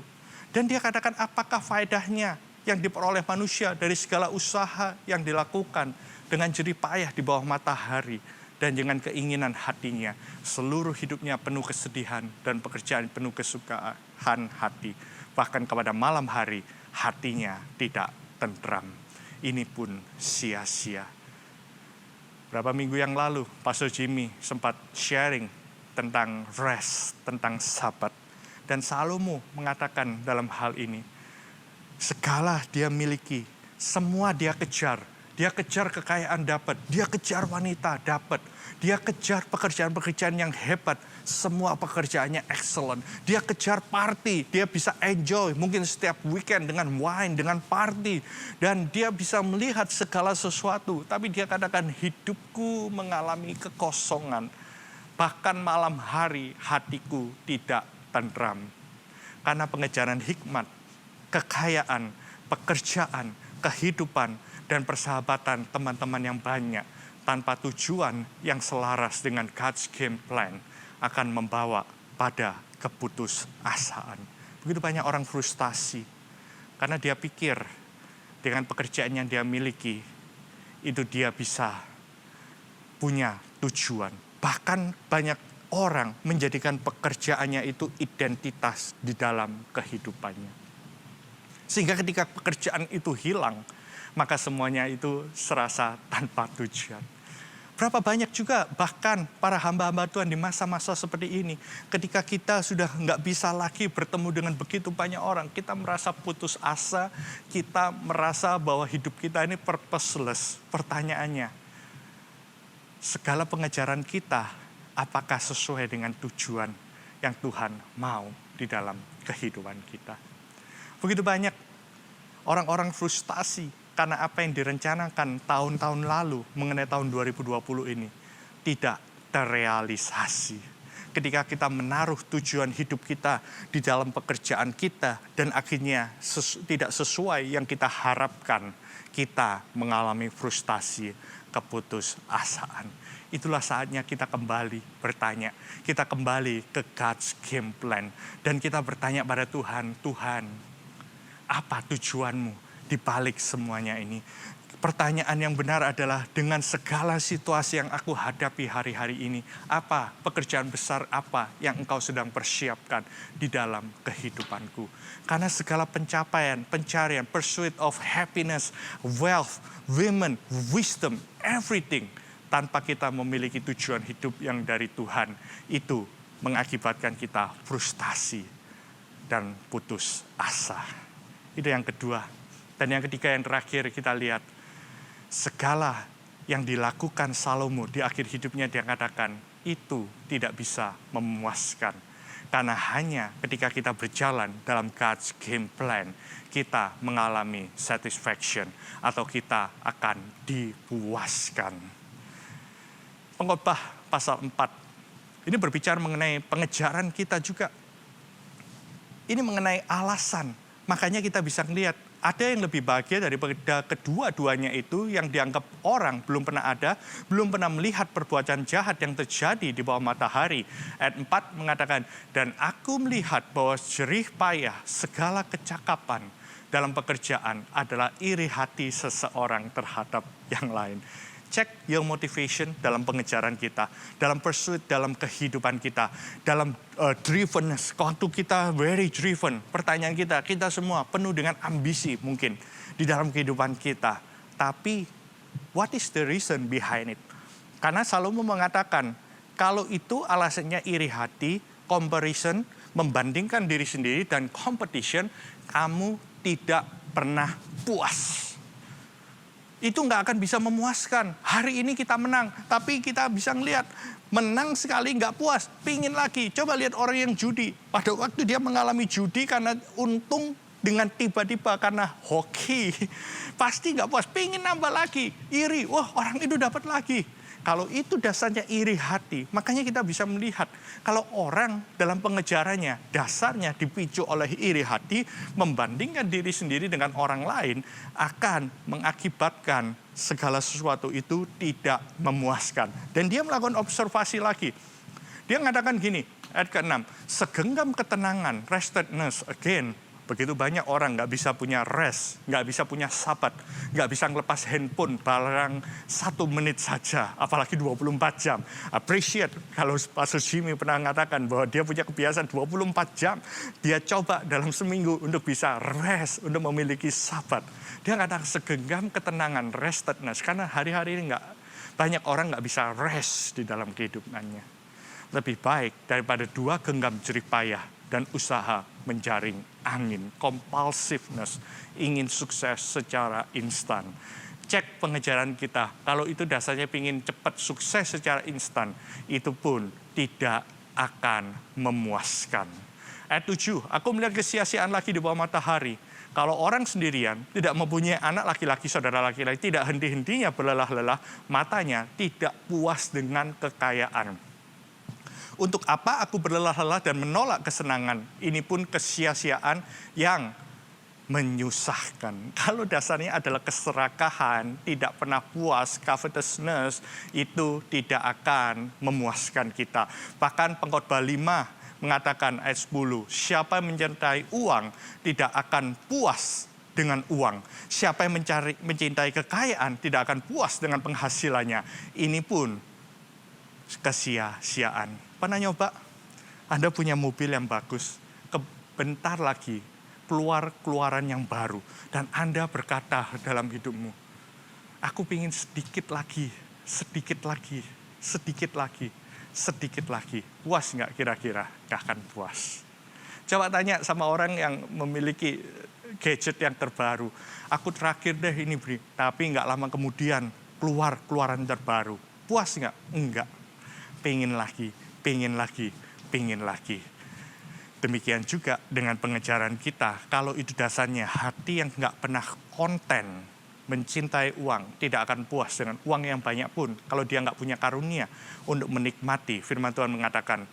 Dan dia katakan, apakah faedahnya yang diperoleh manusia dari segala usaha yang dilakukan dengan jerih payah di bawah matahari dan dengan keinginan hatinya. Seluruh hidupnya penuh kesedihan dan pekerjaan penuh kesukaan hati. Bahkan kepada malam hari hatinya tidak tentram. Ini pun sia-sia. Berapa minggu yang lalu Pastor Jimmy sempat sharing tentang rest, tentang sabat. Dan Salomo mengatakan dalam hal ini, segala dia miliki, semua dia kejar. Dia kejar kekayaan dapat, dia kejar wanita dapat, dia kejar pekerjaan-pekerjaan yang hebat, semua pekerjaannya excellent. Dia kejar party, dia bisa enjoy mungkin setiap weekend dengan wine, dengan party. Dan dia bisa melihat segala sesuatu, tapi dia katakan hidupku mengalami kekosongan. Bahkan malam hari hatiku tidak tentram. Karena pengejaran hikmat, kekayaan, pekerjaan, kehidupan, dan persahabatan teman-teman yang banyak tanpa tujuan yang selaras dengan God's game plan akan membawa pada keputusasaan. Begitu banyak orang frustasi karena dia pikir dengan pekerjaan yang dia miliki itu dia bisa punya tujuan. Bahkan banyak orang menjadikan pekerjaannya itu identitas di dalam kehidupannya. Sehingga ketika pekerjaan itu hilang, maka semuanya itu serasa tanpa tujuan. Berapa banyak juga bahkan para hamba-hamba Tuhan di masa-masa seperti ini. Ketika kita sudah nggak bisa lagi bertemu dengan begitu banyak orang. Kita merasa putus asa, kita merasa bahwa hidup kita ini purposeless. Pertanyaannya, segala pengejaran kita apakah sesuai dengan tujuan yang Tuhan mau di dalam kehidupan kita. Begitu banyak orang-orang frustasi karena apa yang direncanakan tahun-tahun lalu mengenai tahun 2020 ini tidak terrealisasi. Ketika kita menaruh tujuan hidup kita di dalam pekerjaan kita dan akhirnya tidak sesuai yang kita harapkan, kita mengalami frustasi, keputusasaan. Itulah saatnya kita kembali bertanya. Kita kembali ke God's game plan. Dan kita bertanya pada Tuhan, Tuhan, apa tujuanmu di balik semuanya ini? Pertanyaan yang benar adalah dengan segala situasi yang aku hadapi hari-hari ini, apa pekerjaan besar apa yang engkau sedang persiapkan di dalam kehidupanku? Karena segala pencapaian, pencarian, pursuit of happiness, wealth, women, wisdom, everything, tanpa kita memiliki tujuan hidup yang dari Tuhan, itu mengakibatkan kita frustasi dan putus asa. Itu yang kedua. Dan yang ketiga, yang terakhir kita lihat, segala yang dilakukan Salomo di akhir hidupnya dia katakan, itu tidak bisa memuaskan. Karena hanya ketika kita berjalan dalam God's game plan, kita mengalami satisfaction atau kita akan dipuaskan. Pengkhotbah pasal 4, ini berbicara mengenai pengejaran kita juga. Ini mengenai alasan, makanya kita bisa melihat, ada yang lebih bahagia daripada kedua-duanya itu yang dianggap orang belum pernah ada, belum pernah melihat perbuatan jahat yang terjadi di bawah matahari. Ayat 4 mengatakan, dan aku melihat bahwa jerih payah segala kecakapan dalam pekerjaan adalah iri hati seseorang terhadap yang lain. Check your motivation dalam pengejaran kita, dalam pursuit, dalam kehidupan kita, dalam drivenness. Waktu kita very driven, pertanyaan kita semua penuh dengan ambisi mungkin di dalam kehidupan kita. Tapi what is the reason behind it? Karena Salomo mengatakan, kalau itu alasannya iri hati, comparison, membandingkan diri sendiri, dan competition, kamu tidak pernah puas. Itu nggak akan bisa memuaskan. Hari ini kita menang, tapi kita bisa ngelihat menang sekali nggak puas, pingin lagi. Coba lihat orang yang judi. Pada waktu dia mengalami judi karena untung dengan tiba-tiba karena hoki, pasti nggak puas, pingin nambah lagi, iri. Wah, orang itu dapat lagi. Kalau itu dasarnya iri hati, makanya kita bisa melihat kalau orang dalam pengejarannya dasarnya dipicu oleh iri hati, membandingkan diri sendiri dengan orang lain akan mengakibatkan segala sesuatu itu tidak memuaskan. Dan dia melakukan observasi lagi. Dia mengatakan gini, ayat ke-6, segenggam ketenangan, restedness, again, begitu banyak orang nggak bisa punya rest, nggak bisa punya sabat, nggak bisa ngelepas handphone barang 1 menit saja, apalagi 24 jam. Appreciate kalau Pastor Jimmy pernah mengatakan bahwa dia punya kebiasaan 24 jam. Dia coba dalam seminggu untuk bisa rest, untuk memiliki sabat. Dia katakan segenggam ketenangan, restedness, karena hari-hari ini banyak orang nggak bisa rest di dalam kehidupannya. Lebih baik daripada 2 genggam jerih payah dan usaha menjaring angin, compulsiveness, ingin sukses secara instan. Cek pengejaran kita, kalau itu dasarnya ingin cepat sukses secara instan, itu pun tidak akan memuaskan. Ayat 7, aku melihat kesia-siaan lagi di bawah matahari. Kalau orang sendirian, tidak mempunyai anak laki-laki, saudara laki-laki, tidak henti-hentinya berlelah-lelah, matanya tidak puas dengan kekayaan. Untuk apa aku berlelah-lelah dan menolak kesenangan? Ini pun kesia-siaan yang menyusahkan. Kalau dasarnya adalah keserakahan, tidak pernah puas, covetousness, itu tidak akan memuaskan kita. Bahkan Pengkhotbah 5 mengatakan ayat 10, siapa yang menyertai uang tidak akan puas dengan uang. Siapa yang mencintai kekayaan tidak akan puas dengan penghasilannya. Ini pun kesia-siaan. Pernah nyoba? Anda punya mobil yang bagus, bentar lagi keluar keluaran yang baru. Dan Anda berkata dalam hidupmu, aku pingin sedikit lagi, sedikit lagi, sedikit lagi, sedikit lagi. Puas nggak kira-kira? Nggak akan puas. Coba tanya sama orang yang memiliki gadget yang terbaru. Aku terakhir deh ini beri, tapi nggak lama kemudian keluar keluaran terbaru. Puas nggak? Enggak. Pengen lagi, pengen lagi, pengen lagi. Demikian juga dengan pengejaran kita. Kalau itu dasarnya hati yang nggak pernah konten, mencintai uang, tidak akan puas dengan uang yang banyak pun. Kalau dia nggak punya karunia untuk menikmati, firman Tuhan mengatakan,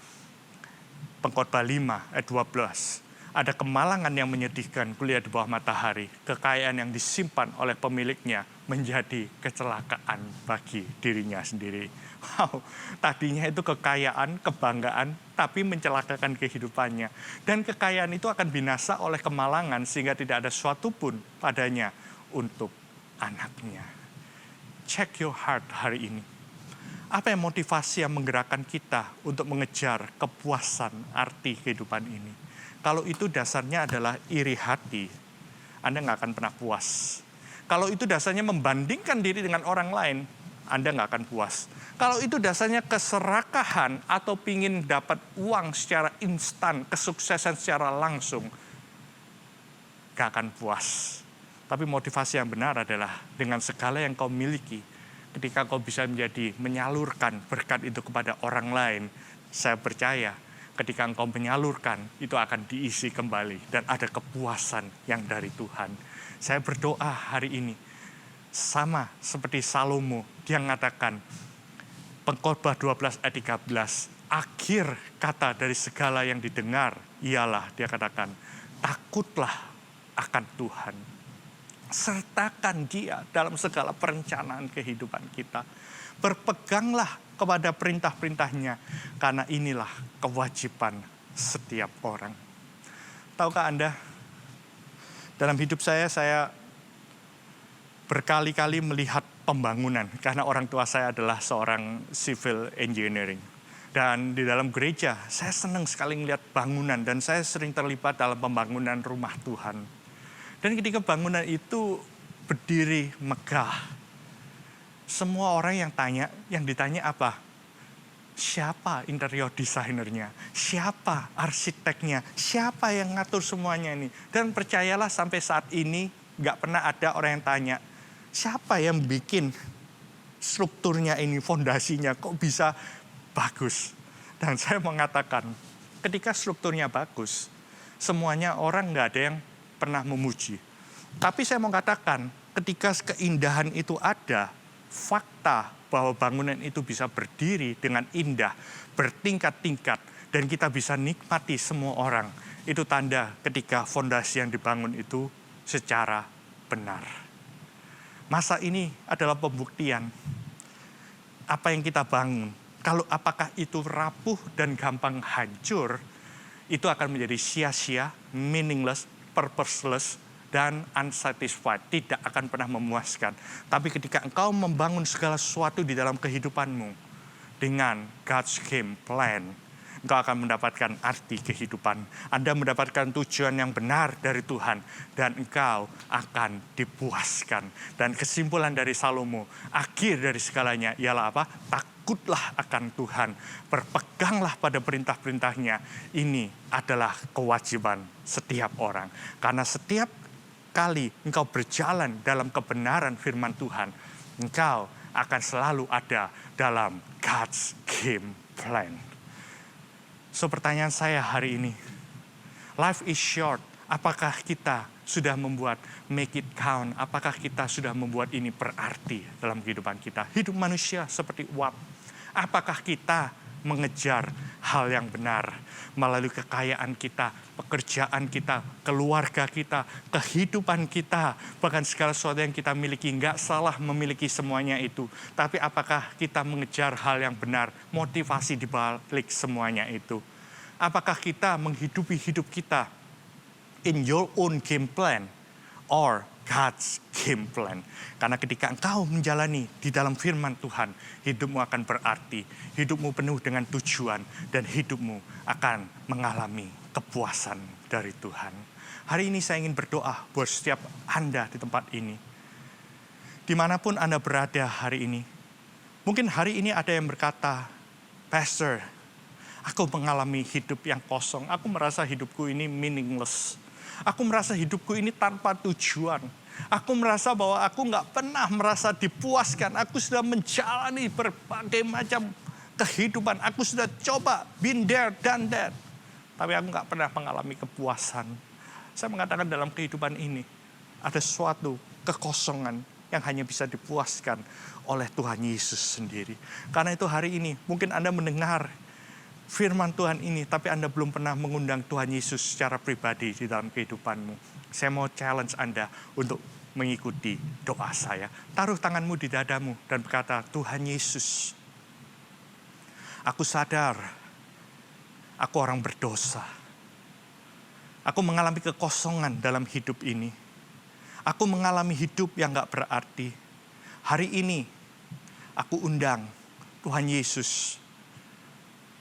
Pengkhotbah 5 ayat 12. Ada kemalangan yang menyedihkan kuliah di bawah matahari. Kekayaan yang disimpan oleh pemiliknya menjadi kecelakaan bagi dirinya sendiri. Wow, tadinya itu kekayaan, kebanggaan, tapi mencelakakan kehidupannya. Dan kekayaan itu akan binasa oleh kemalangan sehingga tidak ada suatu pun padanya untuk anaknya. Check your heart hari ini. Apa yang motivasi yang menggerakkan kita untuk mengejar kepuasan arti kehidupan ini? Kalau itu dasarnya adalah iri hati, Anda nggak akan pernah puas. Kalau itu dasarnya membandingkan diri dengan orang lain, Anda nggak akan puas. Kalau itu dasarnya keserakahan atau pingin dapat uang secara instan, kesuksesan secara langsung, nggak akan puas. Tapi motivasi yang benar adalah dengan segala yang kau miliki, ketika kau bisa menyalurkan berkat itu kepada orang lain, saya percaya ketika engkau menyalurkan, itu akan diisi kembali. Dan ada kepuasan yang dari Tuhan. Saya berdoa hari ini, sama seperti Salomo, dia mengatakan, Pengkhotbah 12 ayat 13, akhir kata dari segala yang didengar, ialah, dia katakan, takutlah akan Tuhan. Sertakan dia dalam segala perencanaan kehidupan kita. Berpeganglah kepada perintah-perintahnya, karena inilah kewajiban setiap orang. Tahukah Anda, dalam hidup saya berkali-kali melihat pembangunan, karena orang tua saya adalah seorang civil engineering. Dan di dalam gereja, saya senang sekali melihat bangunan, dan saya sering terlibat dalam pembangunan rumah Tuhan. Dan ketika bangunan itu berdiri megah, semua orang yang ditanya apa? Siapa interior desainernya? Siapa arsiteknya? Siapa yang ngatur semuanya ini? Dan percayalah sampai saat ini nggak pernah ada orang yang tanya, siapa yang bikin strukturnya ini, fondasinya kok bisa bagus? Dan saya mengatakan, ketika strukturnya bagus, semuanya orang nggak ada yang pernah memuji. Tapi saya mau katakan, ketika keindahan itu ada, fakta bahwa bangunan itu bisa berdiri dengan indah, bertingkat-tingkat, dan kita bisa nikmati semua orang. Itu tanda ketika fondasi yang dibangun itu secara benar. Masa ini adalah pembuktian apa yang kita bangun. Kalau apakah itu rapuh dan gampang hancur, itu akan menjadi sia-sia, meaningless, purposeless, dan unsatisfied, tidak akan pernah memuaskan. Tapi ketika engkau membangun segala sesuatu di dalam kehidupanmu dengan God's game plan, engkau akan mendapatkan arti kehidupan. Anda mendapatkan tujuan yang benar dari Tuhan, dan engkau akan dipuaskan. Dan kesimpulan dari Salomo, akhir dari segalanya ialah apa? Takutlah akan Tuhan, berpeganglah pada perintah-perintahnya. Ini adalah kewajiban setiap orang. Karena setiap kali engkau berjalan dalam kebenaran firman Tuhan, engkau akan selalu ada dalam God's game plan. So pertanyaan saya hari ini, life is short. Apakah kita sudah membuat make it count? Apakah kita sudah membuat ini berarti dalam kehidupan kita? Hidup manusia seperti uap. Apakah kita mengejar hal yang benar melalui kekayaan kita, pekerjaan kita, keluarga kita, kehidupan kita, bahkan segala sesuatu yang kita miliki? Nggak salah memiliki semuanya itu, tapi apakah kita mengejar hal yang benar, motivasi di balik semuanya itu? Apakah kita menghidupi hidup kita in your own game plan, or God's game plan. Karena ketika engkau menjalani di dalam firman Tuhan, hidupmu akan berarti, hidupmu penuh dengan tujuan, dan hidupmu akan mengalami kepuasan dari Tuhan. Hari ini saya ingin berdoa buat setiap Anda di tempat ini. Dimanapun Anda berada hari ini, mungkin hari ini ada yang berkata, Pastor, aku mengalami hidup yang kosong, aku merasa hidupku ini meaningless. Aku merasa hidupku ini tanpa tujuan. Aku merasa bahwa aku nggak pernah merasa dipuaskan. Aku sudah menjalani berbagai macam kehidupan. Aku sudah coba been there, done that. Tapi aku nggak pernah mengalami kepuasan. Saya mengatakan dalam kehidupan ini ada suatu kekosongan yang hanya bisa dipuaskan oleh Tuhan Yesus sendiri. Karena itu hari ini mungkin Anda mendengar firman Tuhan ini, tapi Anda belum pernah mengundang Tuhan Yesus secara pribadi di dalam kehidupanmu. Saya mau challenge Anda untuk mengikuti doa saya. Taruh tanganmu di dadamu dan berkata, Tuhan Yesus, aku sadar aku orang berdosa. Aku mengalami kekosongan dalam hidup ini. Aku mengalami hidup yang gak berarti. Hari ini aku undang Tuhan Yesus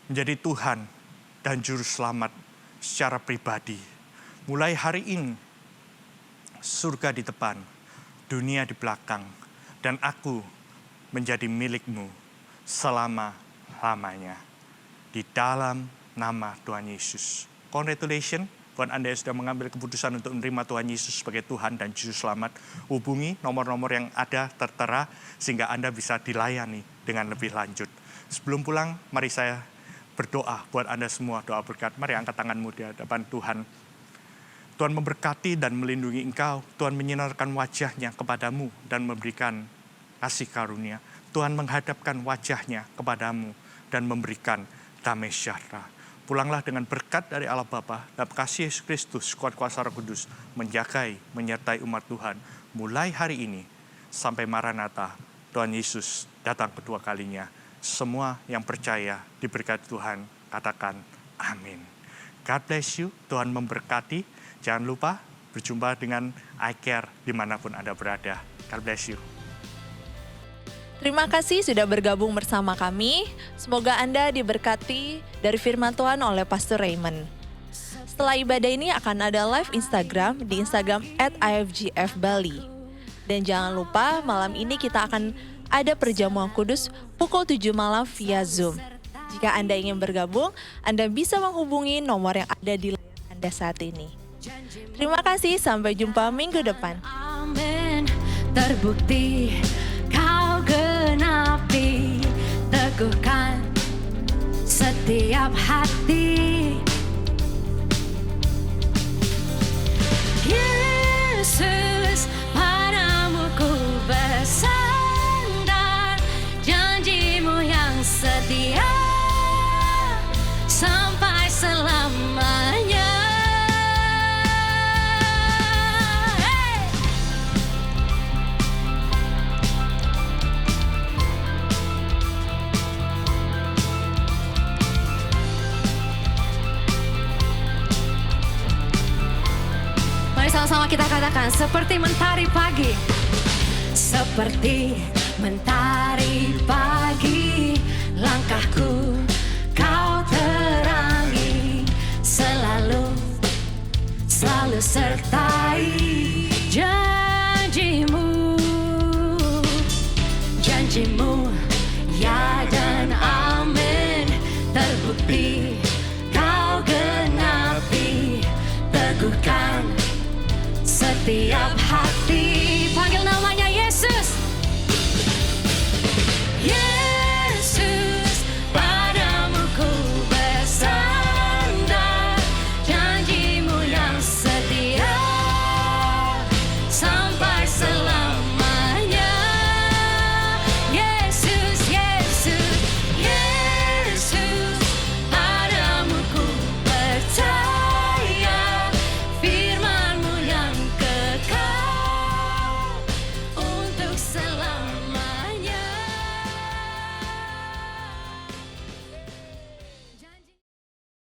menjadi Tuhan dan Juru Selamat secara pribadi. Mulai hari ini, surga di depan, dunia di belakang, dan aku menjadi milikmu selama-lamanya. Di dalam nama Tuhan Yesus. Congratulations buat Anda yang sudah mengambil keputusan untuk menerima Tuhan Yesus sebagai Tuhan dan Juru Selamat. Hubungi nomor-nomor yang ada tertera sehingga Anda bisa dilayani dengan lebih lanjut. Sebelum pulang, mari saya berdoa buat Anda semua, doa berkat. Mari angkat tanganmu di hadapan Tuhan. Tuhan memberkati dan melindungi engkau. Tuhan menyinarkan wajahnya kepadamu dan memberikan kasih karunia. Tuhan menghadapkan wajahnya kepadamu dan memberikan damai sejahtera. Pulanglah dengan berkat dari Allah Bapa dan kasih Yesus Kristus, kuat kuasa Roh Kudus, menjagai, menyertai umat Tuhan. Mulai hari ini sampai Maranatha, Tuhan Yesus datang kedua kalinya. Semua yang percaya diberkati Tuhan, katakan amin. God bless you, Tuhan memberkati. Jangan lupa berjumpa dengan I Care dimanapun Anda berada. God bless you. Terima kasih sudah bergabung bersama kami. Semoga Anda diberkati dari firman Tuhan oleh Pastor Raymond. Setelah ibadah ini akan ada live Instagram di Instagram @ifgfbali. Dan jangan lupa malam ini kita akan ada perjamuan kudus pukul 7 malam via Zoom. Jika Anda ingin bergabung, Anda bisa menghubungi nomor yang ada di layar Anda saat ini. Terima kasih, sampai jumpa minggu depan. Amin, terbukti kau genapi, teguhkan setiap hati. Yesus, padamu ku bersandar, janjimu yang setia sampai selamanya. Mari sama-sama kita katakan, seperti mentari pagi. Seperti mentari pagi, langkahku kau terangi. Selalu sertai janjimu. Janjimu ya dan amin, terbukti kau genapi, teguhkan setiap hati.